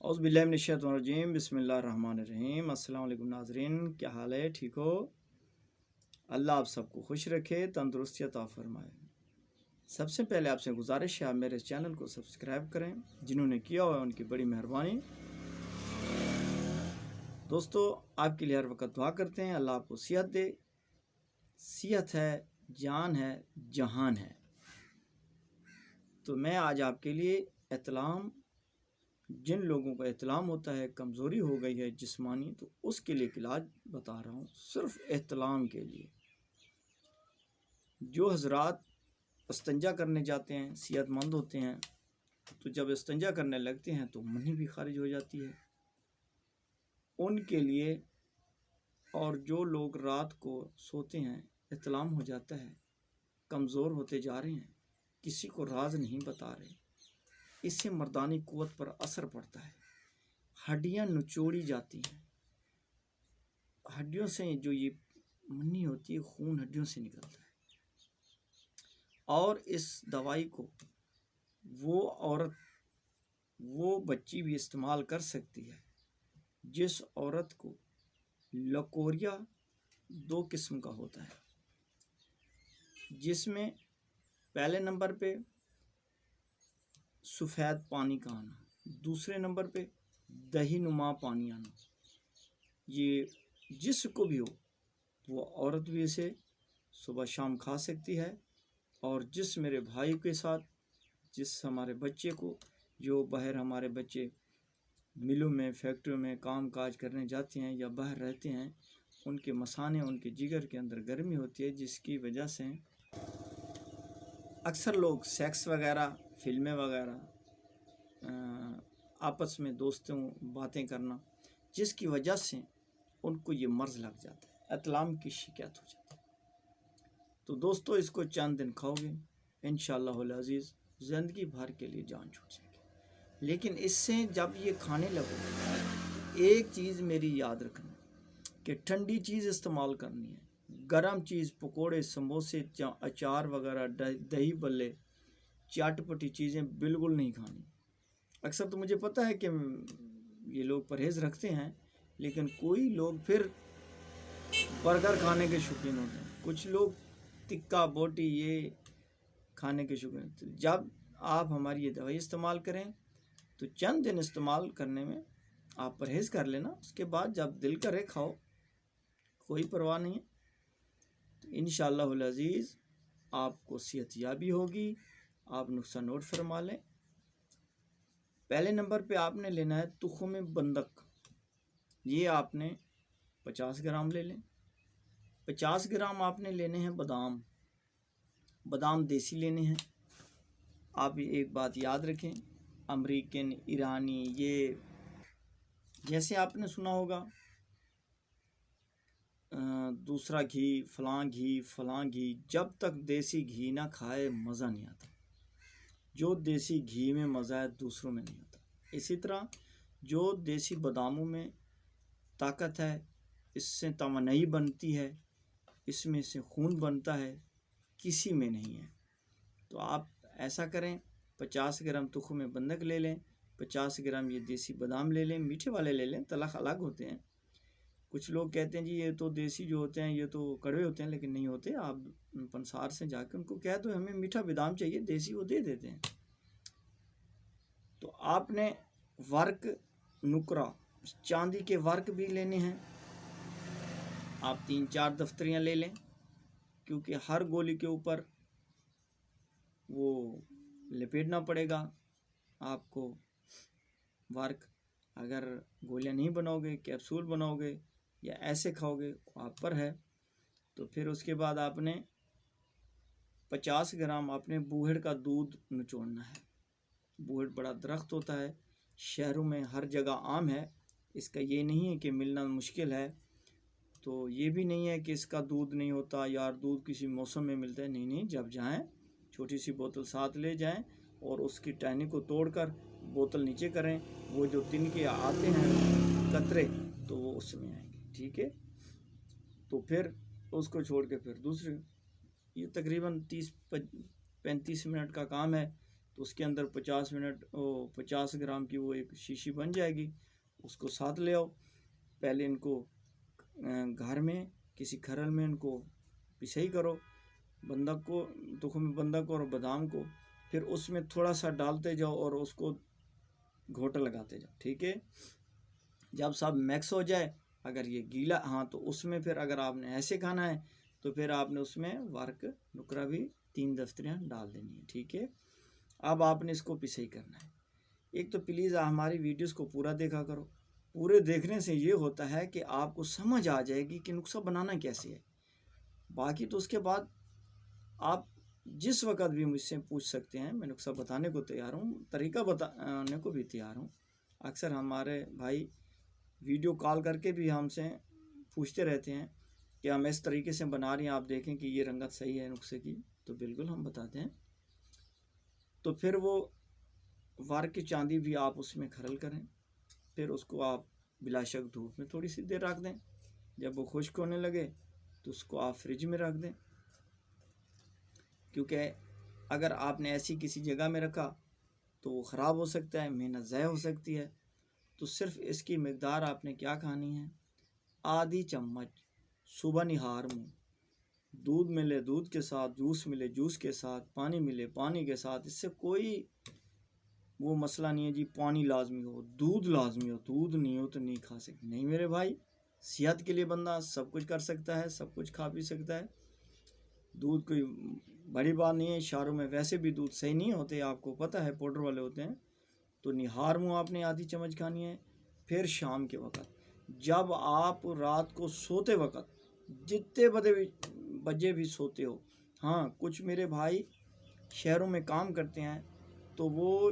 औज़ बिल्लाहि मिनश्शैतानिर्रजीम बिस्मिल्लाहिर्रहमानिर्रहीम। अस्सलाम वालेकुम नाज़रीन, क्या हाल है? ठीक हो? अल्लाह आप सबको खुश रखे, तंदुरुस्ती अता फरमाए। सबसे पहले आपसे गुजारिश है, आप मेरे चैनल को सब्सक्राइब करें। जिन्होंने किया हुआ उनकी बड़ी मेहरबानी। दोस्तों, आपके लिए हर वक्त दुआ करते हैं, अल्लाह आपको सेहत दे। सेहत है, जान है, जहान है। तो मैं आज आपके लिए एहतलाम, जिन लोगों का एहतलाम होता है, कमज़ोरी हो गई है जिस्मानी, तो उसके लिए इलाज बता रहा हूँ, सिर्फ एहतलाम के लिए। जो हजरात इस्तंजा करने जाते हैं, सेहतमंद होते हैं, तो जब इस्तंजा करने लगते हैं तो मनी भी खारिज हो जाती है उनके लिए। और जो लोग रात को सोते हैं, एहतलाम हो जाता है, कमज़ोर होते जा रहे हैं, किसी को राज नहीं बता रहे, इससे मर्दानी क़ुव्वत पर असर पड़ता है, हड्डियाँ निचोड़ी जाती हैं। हड्डियों से जो ये मनी होती है, खून हड्डियों से निकलता है। और इस दवाई को वो औरत, वो बच्ची भी इस्तेमाल कर सकती है जिस औरत को लकोरिया 2 किस्म का होता है, जिसमें पहले नंबर पे सफ़ेद पानी का आना, दूसरे नंबर पे दही नुमा पानी आना। ये जिसको भी हो, वो औरत भी इसे सुबह शाम खा सकती है। और जिस मेरे भाई के साथ, जिस हमारे बच्चे को, जो बाहर हमारे बच्चे मिलों में, फैक्ट्रियों में काम काज करने जाते हैं या बाहर रहते हैं, उनके मसाने, उनके जिगर के अंदर गर्मी होती है, जिसकी वजह से अक्सर लोग सेक्स वगैरह, फिल्में वगैरह, आपस में दोस्तों बातें करना, जिसकी वजह से उनको ये मर्ज़ लग जाता है, एहतलाम की शिकायत हो जाती है। तो दोस्तों, इसको चंद दिन खाओगे, इंशाअल्लाहुल अज़ीज़ ज़िंदगी भर के लिए जान छूट जाएगी। लेकिन इससे जब ये खाने लगो, एक चीज़ मेरी याद रखना कि ठंडी चीज़ इस्तेमाल करनी है। गरम चीज़, पकोड़े, समोसे, अचार वगैरह, दही बल्ले, चटपटी चीज़ें बिल्कुल नहीं खानी। अक्सर तो मुझे पता है कि ये लोग परहेज़ रखते हैं, लेकिन कोई लोग फिर बर्गर खाने के शौकीन होते हैं, कुछ लोग टिक्का बोटी ये खाने के शौकीन। तो जब आप हमारी ये दवाई इस्तेमाल करें तो चंद दिन इस्तेमाल करने में आप परहेज़ कर लेना, उसके बाद जब दिल करे खाओ, कोई परवाह नहीं है। तो इंशाअल्लाहुल अज़ीज़ आपको सेहतयाबी होगी। आप नुस्खा नोट फरमा लें। पहले नंबर पे आपने लेना है तुख़्म बंदक। ये आपने 50 ग्राम ले लें। 50 ग्राम आपने लेने हैं बादाम। बादाम देसी लेने हैं। आप एक बात याद रखें, अमेरिकन, ईरानी, ये जैसे आपने सुना होगा दूसरा घी, फलां घी, जब तक देसी घी ना खाए मज़ा नहीं आता। जो देसी घी में मज़ा है, दूसरों में नहीं आता। इसी तरह जो देसी बादामों में ताकत है, इससे तवानाई बनती है, इसमें से खून बनता है, किसी में नहीं है। तो आप ऐसा करें, 50 ग्राम तुख़्म बंदक ले लें, 50 ग्राम ये देसी बादाम ले लें। मीठे वाले ले लें, तलख़ अलग होते हैं। कुछ लोग कहते हैं जी ये तो देसी जो होते हैं ये तो कड़वे होते हैं, लेकिन नहीं होते। आप पंसार से जाकर उनको कह दो हमें मीठा बादाम चाहिए, देसी, वो दे देते हैं। तो आपने वर्क, नुकरा, चांदी के वर्क भी लेने हैं। आप 3-4 दफ्तरियाँ ले लें, क्योंकि हर गोली के ऊपर वो लपेटना पड़ेगा आपको वर्क। अगर गोलियाँ नहीं बनाओगे, कैप्सूल बनाओगे या ऐसे खाओगे, आप पर है। तो फिर उसके बाद आपने 50 ग्राम आपने बूहड़ का दूध निचोड़ना है। बूहड़ बड़ा दरख्त होता है, शहरों में हर जगह आम है। इसका ये नहीं है कि मिलना मुश्किल है, तो ये भी नहीं है कि इसका दूध नहीं होता, यार दूध किसी मौसम में मिलता है। नहीं, जब जाएं छोटी सी बोतल साथ ले जाएं और उसकी टहनी को तोड़कर बोतल नीचे करें, वो जो तिनके आते हैं कतरे, तो वो उसमें आएंगे, ठीक है। तो फिर उसको छोड़ के फिर दूसरे, ये तकरीबन 30-35 मिनट का काम है। تو اس کے اندر 50 گرام کی وہ ایک شیشی بن جائے گی. اس کو ساتھ لے آؤ. پہلے ان کو گھر میں کسی کھرل میں ان کو پسائی کرو، بندک کو، تخم بندک اور بادام کو. پھر اس میں تھوڑا سا ڈالتے جاؤ اور اس کو گھوٹا لگاتے جاؤ. ٹھیک ہے. جب سب مکس ہو جائے، اگر یہ گیلا ہاں تو اس میں پھر اگر آپ نے ایسے کھانا ہے تو پھر آپ نے اس میں ورک نکرا بھی 3 دفتریاں ڈال دینی ہے. ٹھیک ہے. اب آپ نے اس کو پسائی کرنا ہے. ایک تو پلیز ہماری ویڈیوز کو پورا دیکھا کرو. پورے دیکھنے سے یہ ہوتا ہے کہ آپ کو سمجھ آ جائے گی کہ نسخہ بنانا کیسے ہے. باقی تو اس کے بعد آپ جس وقت بھی مجھ سے پوچھ سکتے ہیں، میں نسخہ بتانے کو تیار ہوں، طریقہ بتانے کو بھی تیار ہوں. اکثر ہمارے بھائی ویڈیو کال کر کے بھی ہم سے پوچھتے رہتے ہیں کہ ہم اس طریقے سے بنا رہے ہیں، آپ دیکھیں کہ یہ رنگت صحیح ہے نسخے کی. تو بالکل ہم بتاتے ہیں. تو پھر وہ ورک کی چاندی بھی آپ اس میں کھرل کریں. پھر اس کو آپ بلا شک دھوپ میں تھوڑی سی دیر رکھ دیں. جب وہ خشک ہونے لگے تو اس کو آپ فریج میں رکھ دیں، کیونکہ اگر آپ نے ایسی کسی جگہ میں رکھا تو وہ خراب ہو سکتا ہے، محنت ضائع ہو سکتی ہے. تو صرف اس کی مقدار آپ نے کیا کھانی ہے، آدھی چمچ صبح نہار منہ. دودھ ملے دودھ کے ساتھ، جوس ملے جوس کے ساتھ، پانی ملے پانی کے ساتھ. اس سے کوئی وہ مسئلہ نہیں ہے جی پانی لازمی ہو، دودھ لازمی ہو، دودھ نہیں ہو تو نہیں کھا سکتے. نہیں میرے بھائی، صحت کے لیے بندہ سب کچھ کر سکتا ہے، سب کچھ کھا پی سکتا ہے. دودھ کوئی بڑی بات نہیں ہے. شہروں میں ویسے بھی دودھ صحیح نہیں ہوتے، آپ کو پتہ ہے، پاؤڈر والے ہوتے ہیں. تو نہار منہ آپ نے آدھی چمچ کھانی ہے. پھر شام کے وقت جب آپ رات کو سوتے وقت جتنے بجے بھی سوتے ہو، ہاں کچھ میرے بھائی شہروں میں کام کرتے ہیں تو وہ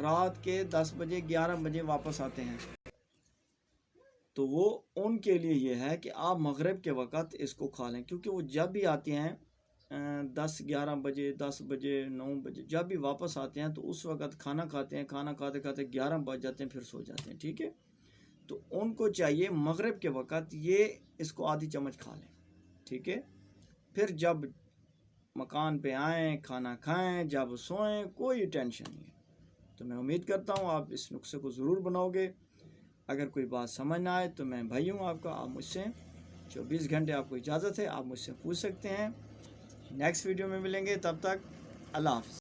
رات کے 10 بجے 11 بجے واپس آتے ہیں. تو وہ ان کے لیے یہ ہے کہ آپ مغرب کے وقت اس کو کھا لیں، کیونکہ وہ جب بھی آتے ہیں 10 بجے 9 بجے جب بھی واپس آتے ہیں تو اس وقت کھانا کھاتے ہیں. کھانا کھاتے کھاتے 11 بج جاتے ہیں، پھر سو جاتے ہیں. ٹھیک ہے. تو ان کو چاہیے مغرب کے وقت یہ اس کو آدھی چمچ کھا لیں. ٹھیک ہے. پھر جب مکان پہ آئیں کھانا کھائیں، جب سوئیں، کوئی ٹینشن نہیں ہے. تو میں امید کرتا ہوں آپ اس نسخے کو ضرور بناؤ گے. اگر کوئی بات سمجھ نہ آئے تو میں بھائی ہوں آپ کا، آپ مجھ سے 24 گھنٹے آپ کو اجازت ہے، آپ مجھ سے پوچھ سکتے ہیں. نیکسٹ ویڈیو میں ملیں گے، تب تک اللہ حافظ.